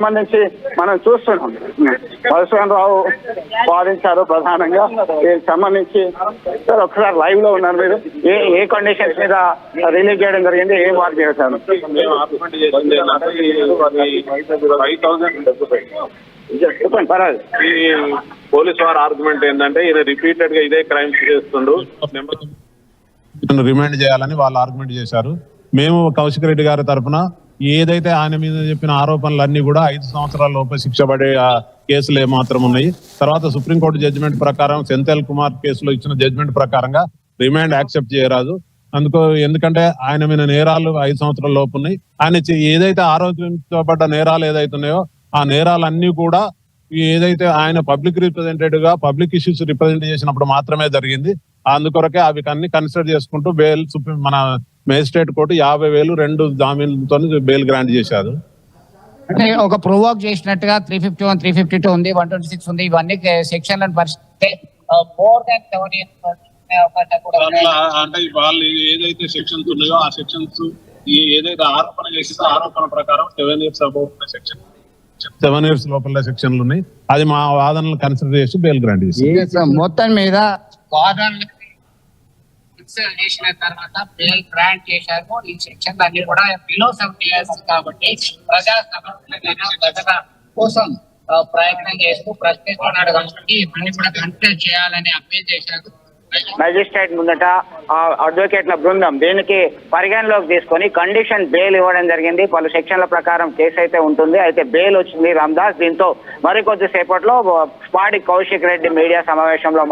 సంబంధించి మనం చూస్తున్నాం. పరశురామరావు వాదించారు ప్రధానంగా దీనికి సంబంధించి. సార్ ఒకసారి లైవ్ లో ఉన్నారు మీరు. ఏ కండిషన్స్ మీద రిలీజ్ చేయడం జరిగింది, ఏం వార్క్ చేశారు? చెప్పండి పర్వాలేదు. ఈ పోలీస్ వారి ఆర్గ్యుమెంట్ ఏంటంటే ఈయన రిపీటెడ్ గా ఇదే క్రైమ్స్ చేస్తుండు, రిమాండ్ చేయాలని వాళ్ళు ఆర్గ్యుమెంట్ చేశారు. మేము కౌశిక్ రెడ్డి గారి తరఫున ఏదైతే ఆయన మీద చెప్పిన ఆరోపణలన్నీ కూడా 5 సంవత్సరాల లోపే శిక్ష పడే కేసులు ఏమాత్రం ఉన్నాయి. తర్వాత సుప్రీంకోర్టు జడ్జిమెంట్ ప్రకారం సెంథిల్ కుమార్ కేసులో ఇచ్చిన జడ్జిమెంట్ ప్రకారంగా రిమాండ్ యాక్సెప్ట్ చేయరాదు. ఎందుకంటే ఆయన మీద నేరాలు 5 సంవత్సరాల లోపు ఉన్నాయి. ఆయన ఏదైతే ఆరోపించబడ్డ నేరాలు ఏదైతే ఉన్నాయో ఆ నేరాలన్నీ కూడా ఏదైతే ఆయన పబ్లిక్ రిప్రజెంటేటివ్ గా పబ్లిక్ ఇష్యూస్ రిప్రజెంట్ చేసినప్పుడు మాత్రమే జరిగింది. అందుకొరకే అవి అన్ని కన్సిడర్ చేసుకుంటూ బెయిల్ మన మేజిస్ట్రేట్ కోర్టు 50,000 2 జామీన్లతో బెయిల్ గ్రాంట్ చేశారు. అంటే ఒక ప్రొవోక్ చేసినట్టుగా 351, 352 ఉంది, 126 ఉంది. ఇవన్నీ సెక్షన్లను పరిశీలిస్తే మోర్ దాన్ 7 years అంటే వాళ్ళు ఏదైతే సెక్షన్స్ ఉన్నాయో ఆ సెక్షన్స్ ఏదైతే ఆరోపణ చేసిందో ఆరోపణ ప్రకారం 7 years అబౌవ్ సెక్షన్ 7 years లోపల సెక్షన్లు ఉన్నాయి. అది మా వాదనలు కన్సిడర్ చేసి బెయిల్ గ్రాంట్ చేసి మొత్తం మీద వాదనలు చేసిన తర్వాత బెయిల్ గ్రాంట్ చేశారు. ఈ సెక్షన్ అన్ని కూడా బిలో 7 years కాబట్టి ప్రజా సమస్యల కోసం ప్రయత్నం చేస్తూ ప్రశ్నిస్తున్నాడు కాబట్టి ఇవన్నీ కూడా కన్సిడర్ చేయాలని అప్పీల్ చేశారు. మెజిస్ట్రేట్ ముందట అడ్వకేట్ల బృందం దీనికి పరిగణలోకి తీసుకొని కండిషన్ బెయిల్ ఇవ్వడం జరిగింది. పలు సెక్షన్ల ప్రకారం కేసు అయితే ఉంటుంది. అయితే బెయిల్ వచ్చింది రామ్దాస్. దీంతో మరికొద్ది సేపట్లో స్పాడి కౌశిక్ రెడ్డి మీడియా సమావేశంలో